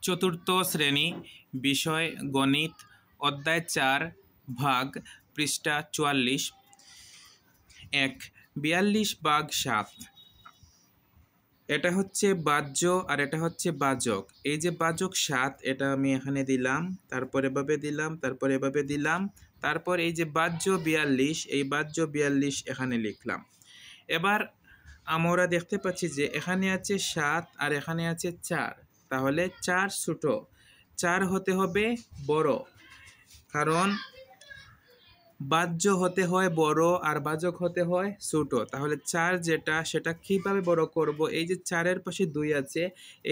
চতুর্থ শ্রেণী, বিষয় গণিত, অধ্যায় 4, ভাগ, পৃষ্ঠা 44। 1. 42/7। এটা হচ্ছে বাহ্য আর এটা হচ্ছে বাচক। এই যে বাচক 7, এটা আমি এখানে দিলাম, তারপর এভাবে দিলাম, তারপর এভাবে দিলাম, তারপর এই যে বাহ্য 42, এই বাহ্য 42 এখানে লিখলাম। এবার আমরা দেখতে পাচ্ছি যে এখানে আছে 7 আর এখানে আছে 4, তাহলে 4 ছোট, 4 হতে হবে বড়, কারণ বাহ্য হতে হয় বড় আর বাচক হতে হয় ছোট। তাহলে 4 যেটা, সেটা কিভাবে বড় করব? এই যে 4-এর পাশে 2 আছে,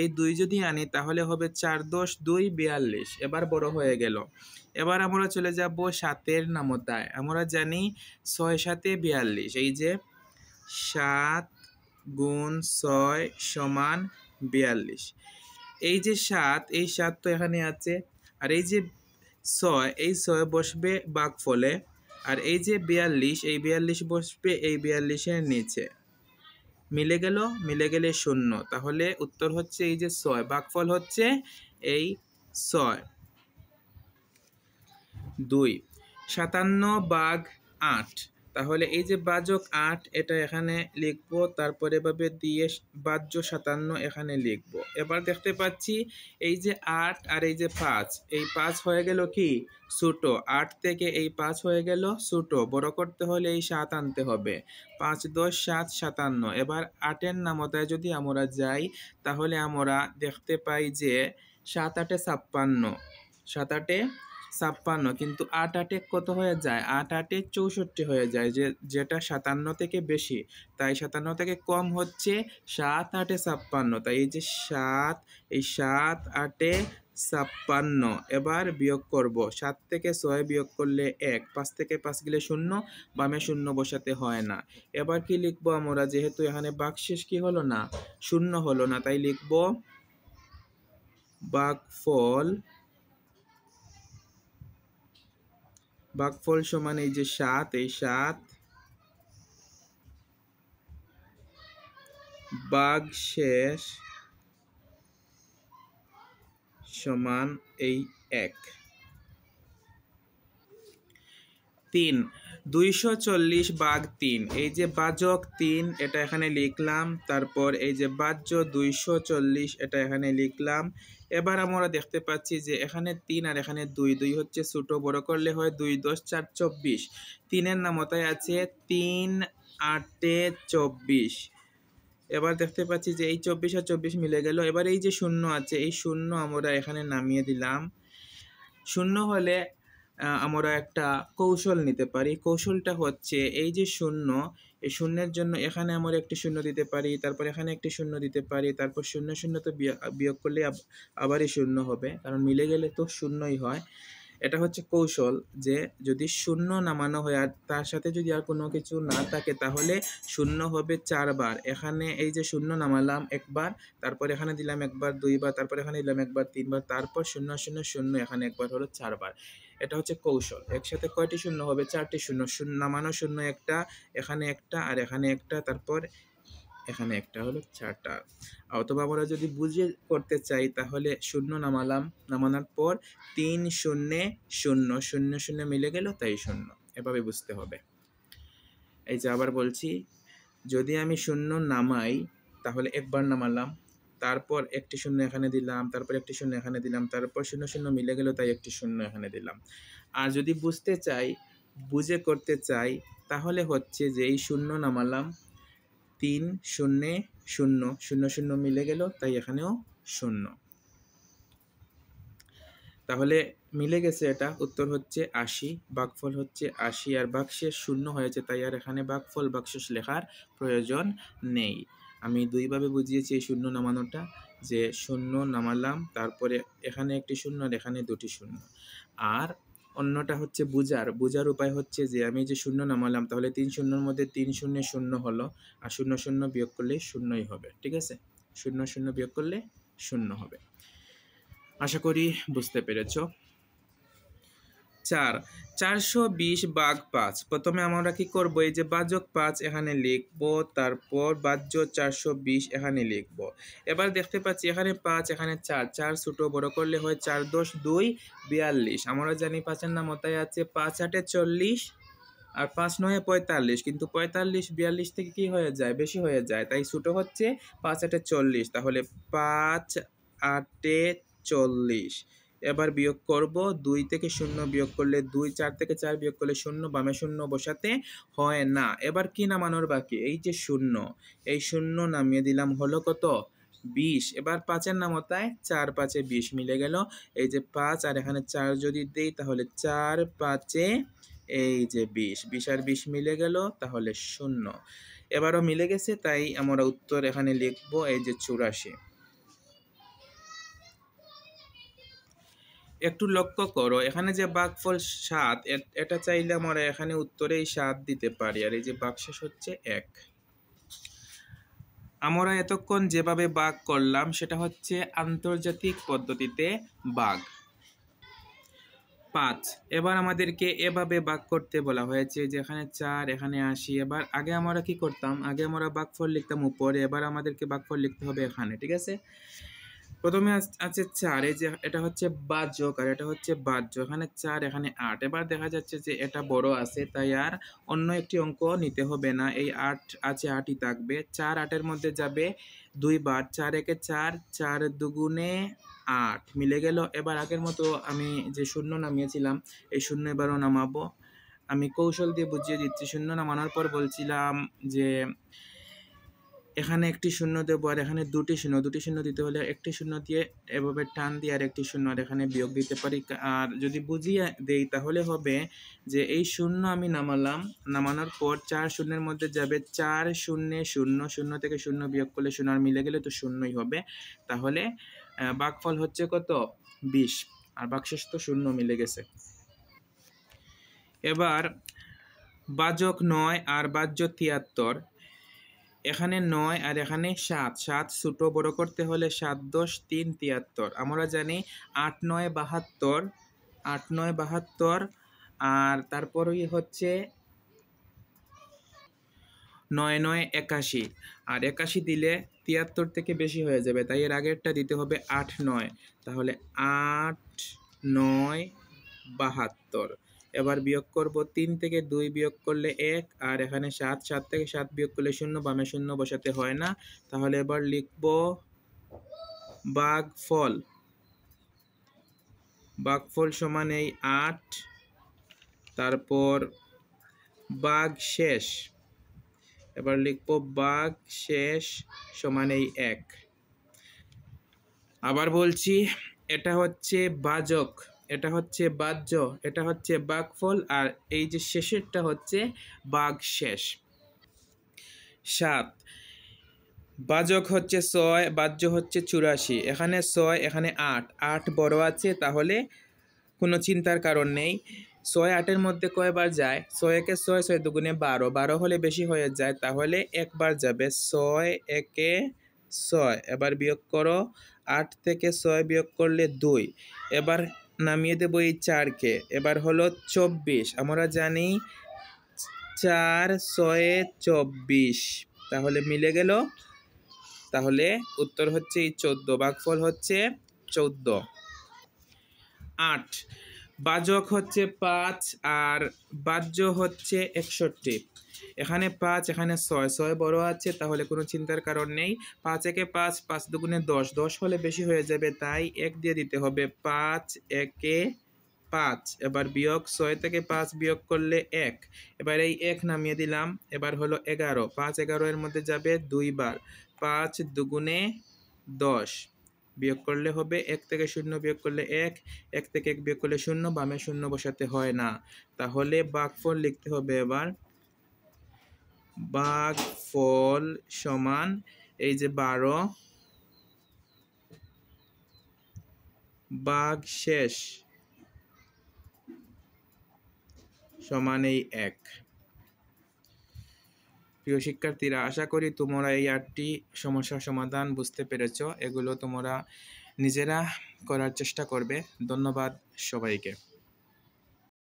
এই 2 যদি আনি তাহলে হবে 4 × 10 = 2 = 42। এবার বড় হয়ে গেল। এবার আমরা চলে যাব 7-এর নামতায়। আমরা জানি 6 × 7 = 42। এই যে 7 × 6 = 42। এই যে 7, এই 7 তো এখানে আছে, আর এই যে 6, এই 6 বসবে ভাগফলে, আর এই যে 42, এই 42 বসবে এই 42-এর নিচে। মিলে গেল, মিলে গেলে 0। তাহলে উত্তর হচ্ছে এই যে 6, ভাগফল হচ্ছে এই 6। 2. 57/8। তাহলে এই যে বাচক 8, এটা এখানে লিখবো, তারপরে এভাবে দিয়ে বাহ্য 57 এখানে লিখবো। এবার দেখতে পাচ্ছি এই যে 8 আর এই যে 5, এই 5 হয়ে গেল কি ছোট, 8 থেকে এই 5 হয়ে গেল ছোট। বড় করতে হলে এই 7 আনতে হবে। 5 × 10 = 7, 57। এবার 8-এর নামতায় যদি আমরা যাই, তাহলে আমরা দেখতে পাই যে 7 × 8 = 56, 7 × 8 = 56, কিন্তু 8 × 8 কত হয়ে যায়? 8 × 8 = 64 হয়ে যায়, যেটা 57 থেকে বেশি। তাই 57 থেকে কম হচ্ছে 7 × 8 = 56। তাই এই যে 7, এই 7 × 8 = 56। এবার বিয়োগ করব। 7 থেকে 6 বিয়োগ করলে 1, 5 থেকে 5 গেলে 0, বামে 0 বসাতে হয় না। এবার কি লিখবো আমরা? যেহেতু এখানে ভাগশেষ কি হলো না, 0 হলো না, তাই লিখবো ভাগফল সমান এই যে 7, এই 7, ভাগশেষ সমান এই 1। 3. 240/3। এই যে বাচক 3, এটা এখানে লিখলাম, তারপর এই যে বাহ্য 240, এটা এখানে লিখলাম। এবার আমরা দেখতে পাচ্ছি যে এখানে 3 আর এখানে 2, 2 হচ্ছে ছোট, বড় করলে হয় 2 × 10 = 4, 24। 3-এর নামতায় আছে 3 × 8 = 24। এবার দেখতে পাচ্ছি যে এই 24 আর 24 মিলে গেল। এবার এই যে 0 আছে, এই 0 আমরা এখানে নামিয়ে দিলাম। 0 হলে আমরা একটা কৌশল নিতে পারি। কৌশলটা হচ্ছে এই যে 0, এই 0-এর জন্য এখানে আমরা একটি 0 দিতে পারি, তারপর এখানে একটি 0 দিতে পারি, তারপর 0 0 তো বিয়োগ করলে আবারই 0 হবে, কারণ মিলে গেলে তো 0ই হয়। এটা হচ্ছে কৌশল, যে যদি 0 নামানো হয় আর তার সাথে যদি আর কোনো কিছু না থাকে, তাহলে 0 হবে 4 বার। এখানে এই যে 0 নামালাম একবার, তারপর এখানে দিলাম একবার, 2 বার, তারপর এখানে দিলাম একবার, 3 বার, তারপর 0 0 0 এখানে একবার, হলো 4 বার। এটা হচ্ছে কৌশল। একসাথে কয়টি 0 হবে? 4টি 0। নামানো 0 একটা, এখানে একটা, আর এখানে একটা, তারপর এখানে একটা, হলো 4টা। অথবা আমরা যদি বুঝে করতে চাই, তাহলে 0 নামালাম, নামানোর পর 3 0 0 0 0 মিলে গেল, তাই 0। এভাবে বুঝতে হবে। এই যে আবার বলছি, যদি আমি 0 নামাই, তাহলে একবার নামালাম, তারপর একটি 0 এখানে দিলাম, তারপর একটি 0 এখানে দিলাম, তারপর 0 0 মিলে গেল, তাই একটি 0 এখানে দিলাম। আর যদি বুঝতে চাই, বুঝে করতে চাই, তাহলে হচ্ছে যে এই 0 নামালাম, 3 0 0 0 0 মিলে গেল, তাই এখানেও 0। তাহলে মিলে গেছে, এটা উত্তর হচ্ছে 80, ভাগফল হচ্ছে 80, আর ভাগশেষ 0 হয়েছে, তাই আর এখানে ভাগফল ভাগশেষ লেখার প্রয়োজন নেই। আমি দুইভাবে বুঝিয়েছি এই 0 নামানোটা, যে 0 নামালাম, তারপরে এখানে একটি 0 আর এখানে দুটি 0। আর অন্যটা হচ্ছে বুঝার উপায় হচ্ছে যে আমি যে 0 নামালাম, তাহলে 3 0-এর মধ্যে 3 0 0 হলো, আর 0 0 বিয়োগ করলে 0ই হবে। ঠিক আছে, 0 0 বিয়োগ করলে 0 হবে। আশা করি বুঝতে পেরেছ। 4 420 ভাগ 5। প্রথমে আমরা কি করব, এই যে ভাজক 5 এখানে লিখব, তারপর ভাজ্য 420 এখানে লিখব। এবার দেখতে পাচ্ছি এখানে 5 এখানে 4, 4 ছোট বড় করলে হয় 4 10 2 42। আমরা জানি 5 এর নাম মাথায় আছে 5 8 40 আর 5 9 45, কিন্তু 45 42 থেকে কি হয়ে যায়, বেশি হয়ে যায়, তাই ছোট হচ্ছে 5 8 40। তাহলে 5 8 40। এবার বিয়োগ করব, 2 থেকে 0 বিয়োগ করলে 2, 4 থেকে 4 বিয়োগ করলে 0, বামে 0 বসাতে হয় না। এবার কি নামানোর বাকি, এই যে 0, এই 0 নামিয়ে দিলাম, হলো কত 20। এবার 5 এর নামতায় 4 5 এ 20 মিলে গেল। এই যে 5 আর এখানে 4 যদি দেই তাহলে 4 5 এ এই যে 20, 20 আর 20 মিলে গেল, তাহলে 0। এবারও মিলে গেছে, তাই আমরা উত্তর এখানে লিখব এই যে 84। একটু লক্ষ্য করো, এখানে যে ভাগফল 7, এটা চাইলে আমরা এখানে উত্তরেই 7 দিতে পারি, আর এই যে ভাগশেষ হচ্ছে 1। আমরা এতক্ষণ যেভাবে ভাগ করলাম সেটা হচ্ছে আন্তর্জাতিক পদ্ধতিতে ভাগ। 5 এবার আমাদেরকে এভাবে ভাগ করতে বলা হয়েছে, যে এখানে 4 এখানে 80। এবার আগে আমরা কি করতাম, আগে আমরা ভাগফল লিখতাম উপরে, এবার আমাদেরকে ভাগফল লিখতে হবে এখানে, ঠিক আছে। প্রথমে আছে 4, এই যে এটা হচ্ছে ভাজক আর এটা হচ্ছে ভাজ্য, এখানে 4 এখানে 8। এবার দেখা যাচ্ছে যে এটা বড় আছে, তাই আর অন্য একটি অঙ্ক নিতে হবে না, এই 8 আছে 8ই থাকবে। 4 8 এর মধ্যে যাবে 2 বার, 4 একে 4, 4 দুগুণে 8 মিলে গেল। এবার আগের মতো আমি যে 0 নামিয়েছিলাম, এই 0 এবারও নামাবো। আমি কৌশল দিয়ে বুঝিয়ে দিচ্ছি। 0 নামানোর পর বলছিলাম যে এখানে একটি 0 দেবো, আর এখানে দুটি শূন্য দিতে হলে একটি 0 দিয়ে এভাবে টান দিয়ে আর একটি 0 আর এখানে বিয়োগ দিতে পারি। আর যদি বুঝিয়ে দেই তাহলে হবে যে এই 0 আমি নামালাম, নামানোর পর 4 শূন্যের মধ্যে যাবে 4 0 0, 0 থেকে 0 বিয়োগ করলে 0 আর মিলে গেলে তো 0ই হবে। তাহলে ভাগফল হচ্ছে কত 20, আর ভাগশেষ তো 0 মিলে গেছে। এবার ভাজক 9 আর ভাজ্য 73, এখানে 9 আর এখানে 7, 7 ছোট বড় করতে হলে 7 10 3 73। আমরা জানি 8 9 72, 8 9 72, আর তারপরই হচ্ছে 9 9 81, আর 81 দিলে 73 থেকে বেশি হয়ে যাবে, তাই এর আগেরটা দিতে হবে 8 9। তাহলে 8 9 72। এবার বিয়োগ করব, 3 থেকে 2 বিয়োগ করলে 1, আর এখানে 7, 7 থেকে 7 বিয়োগ করলে 0, বামে 0 বসাতে হয় না। তাহলে এবার লিখব ভাগফল, ভাগফল সমান এই 8, তারপর ভাগশেষ, এবার লিখব ভাগশেষ সমান এই 1। আবার বলছি, এটা হচ্ছে ভাজক, এটা হচ্ছে ভাজ্য, এটা হচ্ছে ভাগফল, আর এই যে শেষেরটা হচ্ছে ভাগশেষ। 7 ভাজক হচ্ছে 6, ভাজ্য হচ্ছে 84। এখানে 6 এখানে 8, 8 বড় আছে, তাহলে কোনো চিন্তার কারণ নেই। 6 8 এর মধ্যে কয়বার যায়, 6 একে 6, 6 দুগুণে 12, 12 হলে বেশি হয়ে যায়, তাহলে একবার যাবে, 6 একে 6। এবার বিয়োগ করো, 8 থেকে 6 বিয়োগ করলে 2। এবার নামিয়ে দেবো এই 4কে, এবার হলো 24। আমরা জানি 4 6 24, তাহলে মিলে গেল। তাহলে উত্তর হচ্ছে এই 14, ভাগফল হচ্ছে 14। 8 ভাজক হচ্ছে 5 আর ভাজ্য হচ্ছে 61। এখানে 5 এখানে 6, 6 বড় আছে, তাহলে কোনো চিন্তার কারণ নেই। 5 একে 5, 5 দুগুণে 10, 10 হলে বেশি হয়ে যাবে, তাই 1 দিয়ে দিতে হবে। 5 একে 5। এবার বিয়োগ, 6 থেকে 5 বিয়োগ করলে 1। এবার এই 1 নামিয়ে দিলাম, এবার হলো 11, 5 11 এর মধ্যে যাবে 2 বার, 5 দুগুণে 10, বিয়োগ করলে হবে 1 থেকে 0 বিয়োগ করলে 1, 1 থেকে 1 বিয়োগ করলে 0, বামে 0 বসাতে হয় না। তাহলে ভাগফল লিখতে হবে এবার, ভাগফল সমান এই যে 12 ভাগশেষ সমান এই 1। প্রিয় শিক্ষার্থীরা, আশা করি তোমরা এই 8টি সমস্যার সমাধান বুঝতে পেরেছ। এগুলো তোমরা নিজেরা করার চেষ্টা করবে। ধন্যবাদ সবাইকে।